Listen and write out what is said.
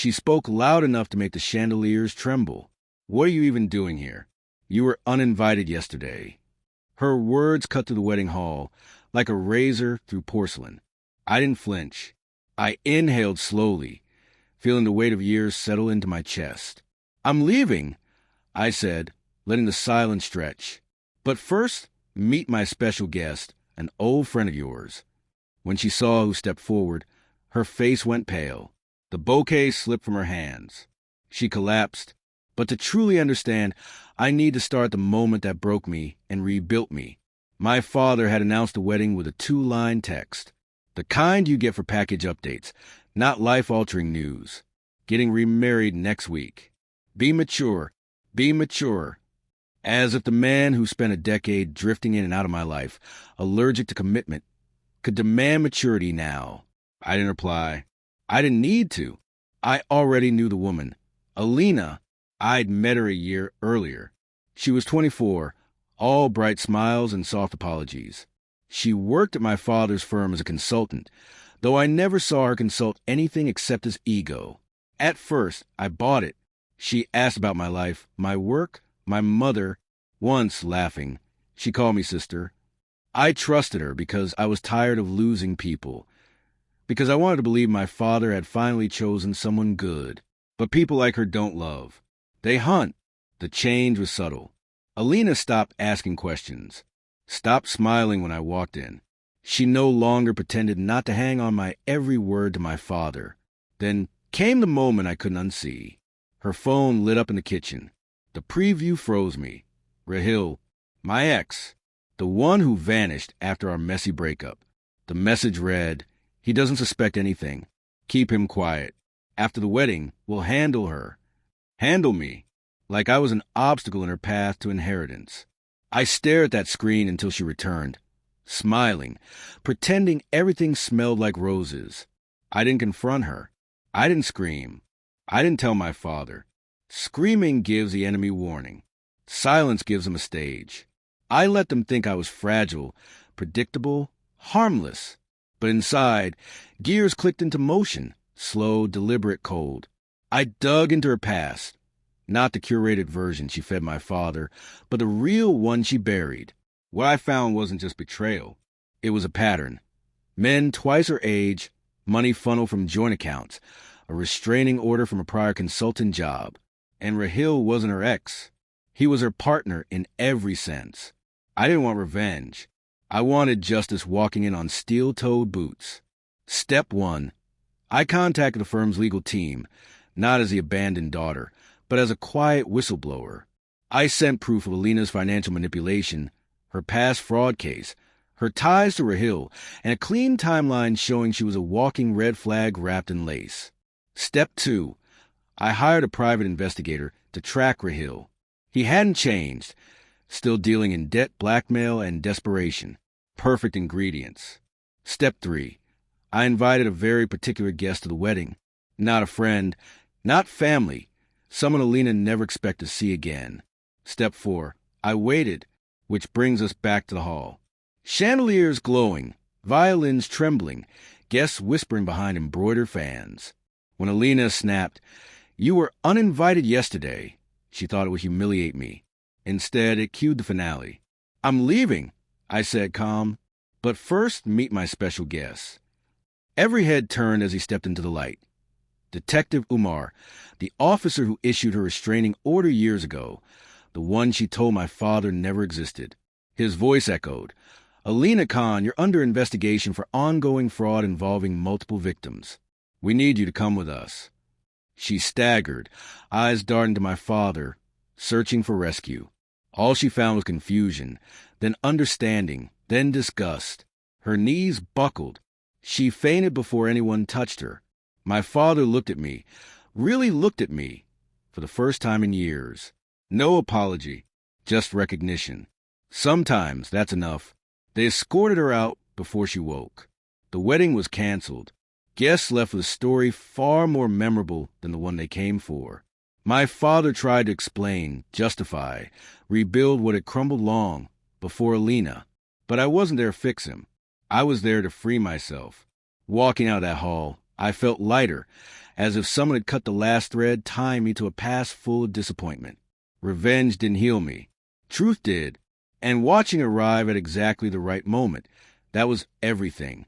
She spoke loud enough to make the chandeliers tremble. "What are you even doing here? You were uninvited yesterday." Her words cut through the wedding hall like a razor through porcelain. I didn't flinch. I inhaled slowly, feeling the weight of years settle into my chest. "I'm leaving," I said, letting the silence stretch. "But first, meet my special guest, an old friend of yours." When she saw who stepped forward, her face went pale. The bouquet slipped from her hands. She collapsed. But to truly understand, I need to start the moment that broke me and rebuilt me. My father had announced the wedding with a 2-line text. The kind you get for package updates, not life-altering news. "Getting remarried next week. Be mature. Be mature." As if the man who spent a decade drifting in and out of my life, allergic to commitment, could demand maturity now. I didn't reply. I didn't need to. I already knew the woman. Alina. I'd met her a year earlier. She was 24, all bright smiles and soft apologies. She worked at my father's firm as a consultant, though I never saw her consult anything except his ego. At first, I bought it. She asked about my life, my work, my mother. Once, laughing, she called me sister. I trusted her because I was tired of losing people, because I wanted to believe my father had finally chosen someone good. But people like her don't love. They hunt. The change was subtle. Alina stopped asking questions, stopped smiling when I walked in. She no longer pretended not to hang on my every word to my father. Then came the moment I couldn't unsee. Her phone lit up in the kitchen. The preview froze me. Rahil, my ex, the one who vanished after our messy breakup. The message read, "He doesn't suspect anything. Keep him quiet. After the wedding, we'll handle her." Handle me, like I was an obstacle in her path to inheritance. I stared at that screen until she returned, smiling, pretending everything smelled like roses. I didn't confront her. I didn't scream. I didn't tell my father. Screaming gives the enemy warning. Silence gives them a stage. I let them think I was fragile, predictable, harmless. But inside, gears clicked into motion, slow, deliberate, cold. I dug into her past. Not the curated version she fed my father, but the real one she buried. What I found wasn't just betrayal. It was a pattern. Men twice her age, money funneled from joint accounts, a restraining order from a prior consultant job. And Rahil wasn't her ex. He was her partner in every sense. I didn't want revenge. I wanted justice walking in on steel-toed boots. Step 1. I contacted the firm's legal team, not as the abandoned daughter, but as a quiet whistleblower. I sent proof of Alina's financial manipulation, her past fraud case, her ties to Rahil, and a clean timeline showing she was a walking red flag wrapped in lace. Step 2. I hired a private investigator to track Rahil. He hadn't changed, still dealing in debt, blackmail, and desperation. Perfect ingredients. Step 3. I invited a very particular guest to the wedding. Not a friend, not family, someone Alina never expected to see again. Step 4. I waited, which brings us back to the hall. Chandeliers glowing, violins trembling, guests whispering behind embroidered fans. When Alina snapped, "You were uninvited yesterday," she thought it would humiliate me. Instead, it cued the finale. "I'm leaving," I said, calm. "But first, meet my special guest." Every head turned as he stepped into the light. Detective Umar, the officer who issued her restraining order years ago, the one she told my father never existed. His voice echoed, "Alina Khan, you're under investigation for ongoing fraud involving multiple victims. We need you to come with us." She staggered, eyes darting to my father, searching for rescue. All she found was confusion, then understanding, then disgust. Her knees buckled. She fainted before anyone touched her. My father looked at me, really looked at me, for the first time in years. No apology, just recognition. Sometimes that's enough. They escorted her out before she woke. The wedding was canceled. Guests left with a story far more memorable than the one they came for. My father tried to explain, justify, rebuild what had crumbled long before Alina. But I wasn't there to fix him. I was there to free myself. Walking out of that hall, I felt lighter, as if someone had cut the last thread tying me to a past full of disappointment. Revenge didn't heal me. Truth did, and watching arrive at exactly the right moment. That was everything.